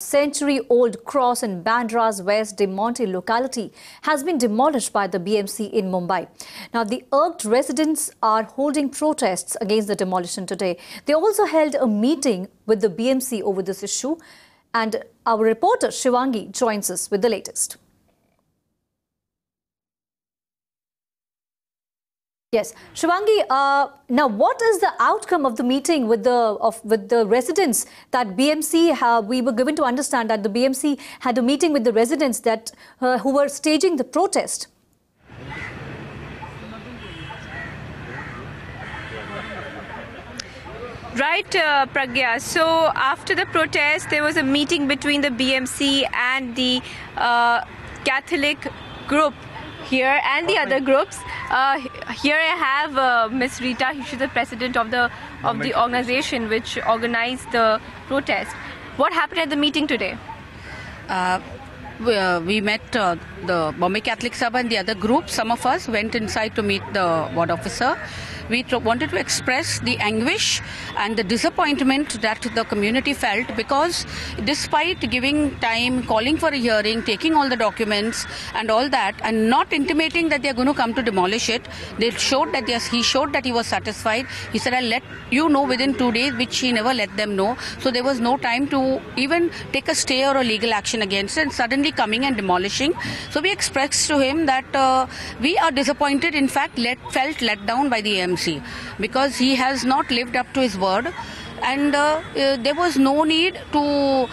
Century-old cross in Bandra's West De Monte locality has been demolished by the BMC in Mumbai. Now, the irked residents are holding protests against the demolition today. They also held a meeting with the BMC over this issue. And our reporter Shivangi joins us with the latest. Yes, Shivangi, now what is the outcome of the meeting with the residents that BMC, we were given to understand that the BMC had a meeting with the residents that who were staging the protest? Right, Pragya. So after the protest, there was a meeting between the BMC and the Catholic group here and the other groups. Here I have Ms. Rita. She's the president of the organization which organized the protest. What happened at the meeting today? We met the Bombay Catholic Sabha and the other group. Some of us went inside to meet the ward officer. We wanted to express the anguish and the disappointment that the community felt because despite giving time, calling for a hearing, taking all the documents and all that and not intimating that they are going to come to demolish it, they showed that he showed that he was satisfied. He said, I'll let you know within 2 days, which he never let them know. So there was no time to even take a stay or a legal action against it, and suddenly coming and demolishing. So we expressed to him that we are disappointed, in fact felt let down by the AMC because he has not lived up to his word, and there was no need to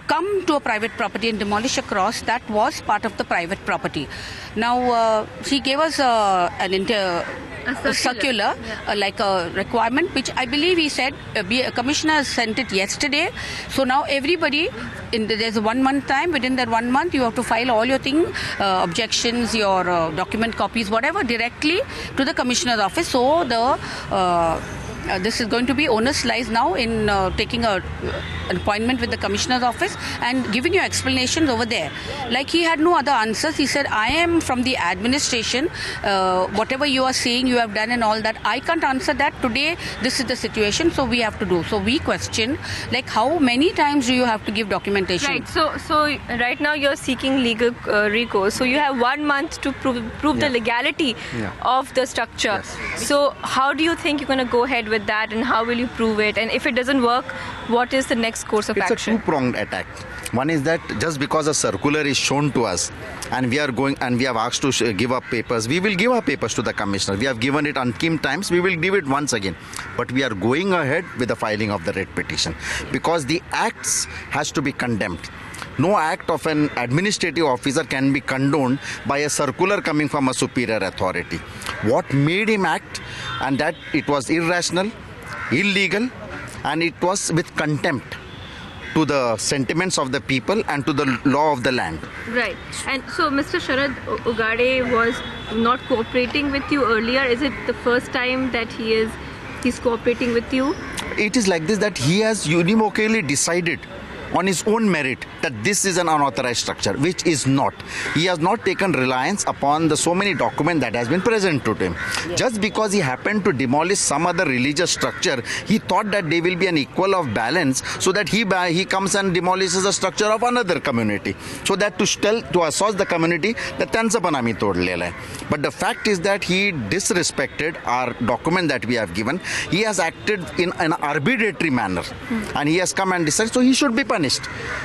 come to a private property and demolish a cross that was part of the private property. Now he gave us a circular, like a requirement, which I believe he said a commissioner sent it yesterday. So now everybody, there's a 1 month time. Within that 1 month, you have to file all your objections, your document copies, whatever, directly to the commissioner's office. So this is going to be onus lies now in taking an appointment with the commissioner's office and giving you explanations over there. Like he had no other answers. He said, I am from the administration. Whatever you are saying, you have done and all that. I can't answer that. Today, this is the situation, so we have to do. So we question, like, how many times do you have to give documentation? Right. So right now you're seeking legal recourse. So you have 1 month to prove the legality of the structure. Yes. So how do you think you're going to go ahead with that, and how will you prove it? And if it doesn't work, what is the next course of action? It's a two-pronged attack. One is that just because a circular is shown to us and we are going and we have asked to give up papers, we will give our papers to the commissioner. We have given it umpteen times, we will give it once again. But we are going ahead with the filing of the writ petition because the acts has to be condemned. No act of an administrative officer can be condoned by a circular coming from a superior authority. What made him act, and that it was irrational, illegal, and it was with contempt to the sentiments of the people and to the law of the land. Right. And so Mr. Sharad Ugade was not cooperating with you earlier. Is it the first time that he's cooperating with you? It is like this, that he has univocally decided on his own merit that this is an unauthorized structure, which is not. He has not taken reliance upon the so many documents that has been present to him. Yes. Just because he happened to demolish some other religious structure, he thought that they will be an equal of balance, so that he comes and demolishes the structure of another community, so that to assert the community that त्यांचं पण आम्ही तोडलेलं आहे. But the fact is that he disrespected our document that we have given. He has acted in an arbitrary manner, and he has come and decided, so he should be punished.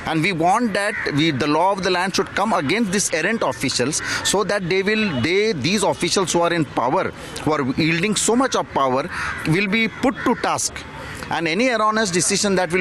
And we want that the law of the land should come against these errant officials, so that these officials who are in power, who are wielding so much of power, will be put to task. And any erroneous decision that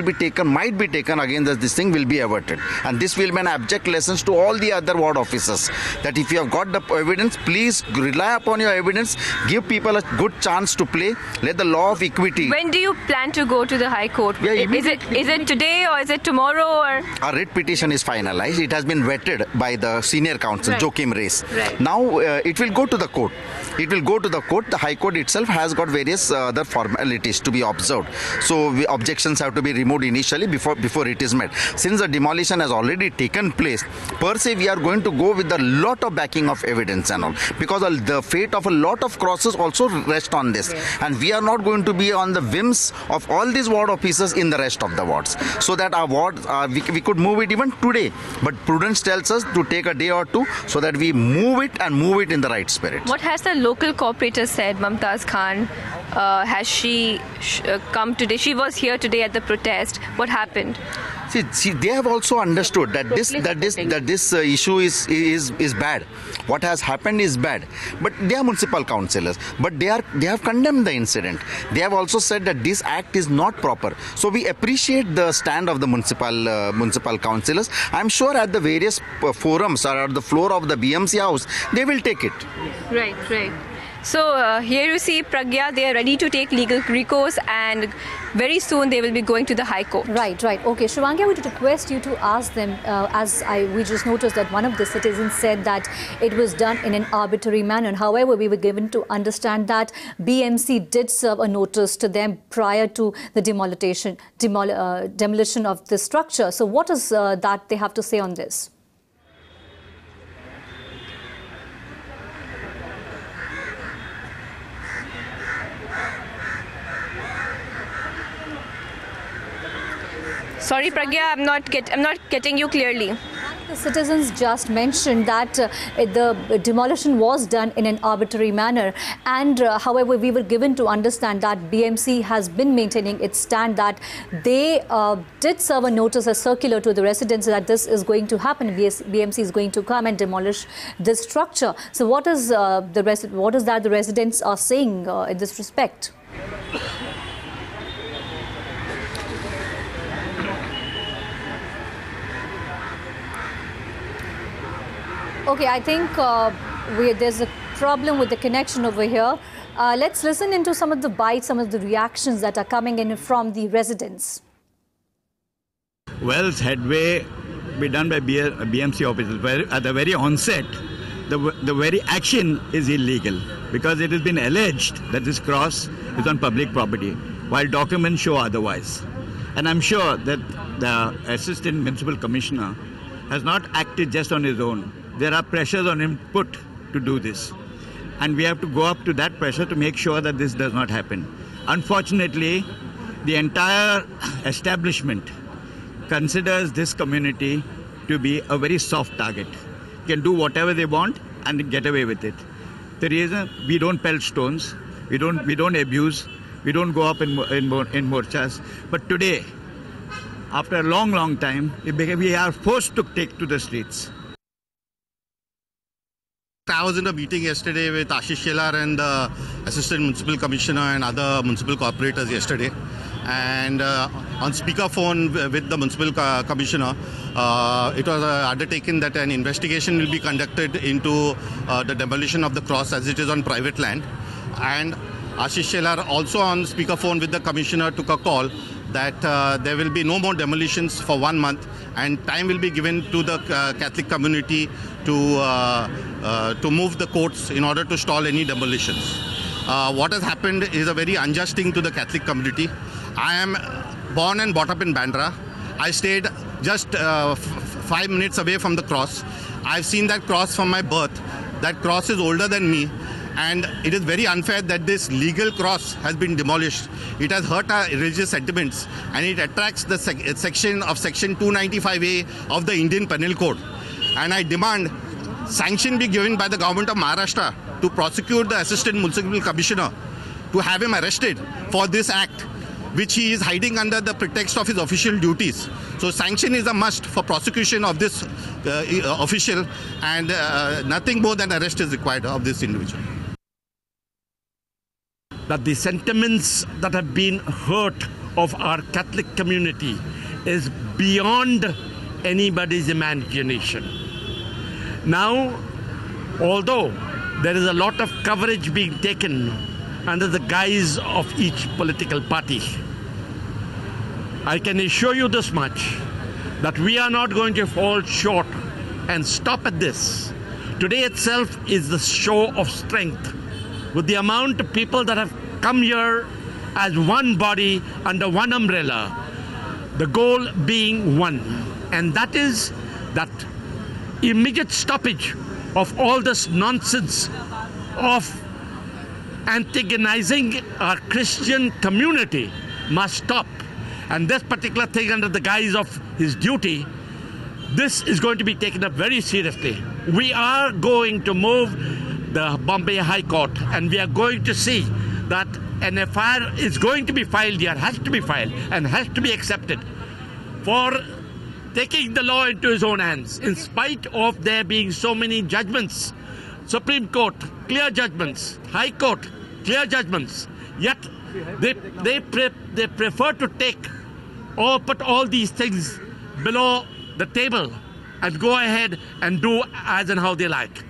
might be taken against this thing will be averted. And this will be an abject lesson to all the other ward officers, that if you have got the evidence, please rely upon your evidence, give people a good chance to play, let the law of equity. When do you plan to go to the High Court? Yeah, is it today or is it tomorrow? Or? Our writ petition is finalized. It has been vetted by the senior counsel, right. Joachim Reis. Right. Now it will go to the court. It will go to the court. The High Court itself has got various other formalities to be observed. So objections have to be removed initially before it is met. Since the demolition has already taken place, per se we are going to go with a lot of backing of evidence and all, because the fate of a lot of crosses also rest on this, and we are not going to be on the whims of all these ward officers in the rest of the wards, so that our wards we could move it even today, but prudence tells us to take a day or two so that we move it in the right spirit. What has the local corporator said, Mumtaz Khan? Has she come today? She was here today at the protest. What happened? See, they have also understood that this issue is bad. What has happened is bad, but they are municipal councillors. But they have condemned the incident. They have also said that this act is not proper. So we appreciate the stand of the municipal councillors. I'm sure at the various forums or at the floor of the BMC house, they will take it. Right. So here you see Pragya, they are ready to take legal recourse, and very soon they will be going to the High Court. Right. Okay, Shivangi, I would request you to ask them, we just noticed that one of the citizens said that it was done in an arbitrary manner. However, we were given to understand that BMC did serve a notice to them prior to the demolition of the structure. So what is that they have to say on this? Sorry, Pragya, I'm not getting you clearly. The citizens just mentioned that the demolition was done in an arbitrary manner, and however, we were given to understand that BMC has been maintaining its stand that they did serve a notice, a circular to the residents that this is going to happen. BMC is going to come and demolish this structure. So what is that the residents are saying in this respect? Okay, I think there's a problem with the connection over here. Let's listen into some of the bites, some of the reactions that are coming in from the residents. Well, headway be done by BMC officers. At the very onset, the very action is illegal because it has been alleged that this cross is on public property, while documents show otherwise. And I'm sure that the Assistant Municipal Commissioner has not acted just on his own. There are pressures on him put to do this. And we have to go up to that pressure to make sure that this does not happen. Unfortunately, the entire establishment considers this community to be a very soft target. Can do whatever they want and get away with it. The reason we don't pelt stones, we don't abuse, we don't go up in morchas. But today, after a long time, we are forced to take to the streets. I was in a meeting yesterday with Ashish Shelar and the Assistant Municipal Commissioner and other municipal corporators yesterday. And on speakerphone with the Municipal Commissioner, it was undertaken that an investigation will be conducted into the demolition of the cross as it is on private land. And Ashish Shelar also on speakerphone with the Commissioner took a call that there will be no more demolitions for 1 month, and time will be given to the Catholic community to move the courts in order to stall any demolitions. What has happened is a very unjust thing to the Catholic community. I am born and brought up in Bandra. I stayed just 5 minutes away from the cross. I've seen that cross from my birth. That cross is older than me. And it is very unfair that this legal cross has been demolished. It has hurt our religious sentiments, and it attracts the section 295A of the Indian Penal Code. And I demand sanction be given by the government of Maharashtra to prosecute the Assistant Municipal Commissioner, to have him arrested for this act, which he is hiding under the pretext of his official duties. So sanction is a must for prosecution of this official, and nothing more than arrest is required of this individual. That the sentiments that have been hurt of our Catholic community is beyond anybody's imagination. Now, although there is a lot of coverage being taken under the guise of each political party, I can assure you this much, that we are not going to fall short and stop at this. Today itself is the show of strength. With the amount of people that have come here as one body under one umbrella, the goal being one, and that is that immediate stoppage of all this nonsense of antagonizing our Christian community must stop. And this particular thing, under the guise of his duty, this is going to be taken up very seriously. We are going to move the Bombay High Court, and we are going to see that an FIR is going to be filed here, has to be filed, and has to be accepted for taking the law into his own hands, in spite of there being so many judgments. Supreme Court, clear judgments. High Court, clear judgments. Yet they prefer to take or put all these things below the table and go ahead and do as and how they like.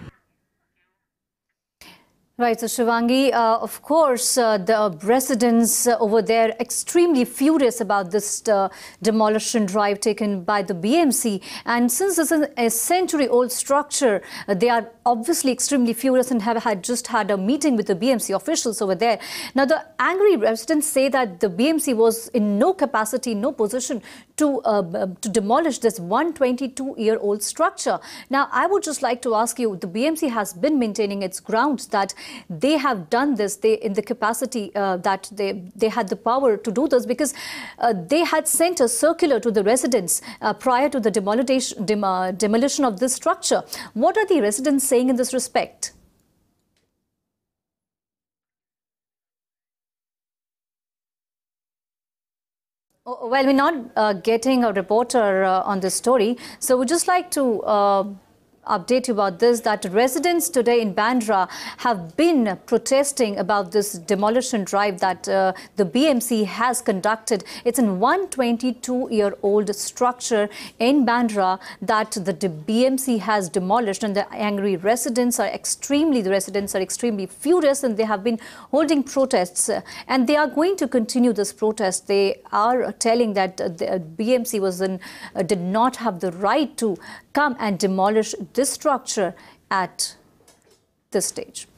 Right, so Shivangi, of course, the residents over there extremely furious about this demolition drive taken by the BMC. And since this is a century-old structure, they are obviously extremely furious and have just had a meeting with the BMC officials over there. Now, the angry residents say that the BMC was in no capacity, no position to demolish this 122-year-old structure. Now, I would just like to ask you, the BMC has been maintaining its grounds that they have done this in the capacity that they had the power to do this, because they had sent a circular to the residents prior to the demolition of this structure. What are the residents saying in this respect? Well, we're not getting a reporter on this story, so we'd just like to update you about this, that residents today in Bandra have been protesting about this demolition drive that the BMC has conducted. It's a 122-year-old structure in Bandra that the BMC has demolished, and the angry residents are extremely furious, and they have been holding protests, and they are going to continue this protest. They are telling that the BMC did not have the right to come and demolish this structure at this stage.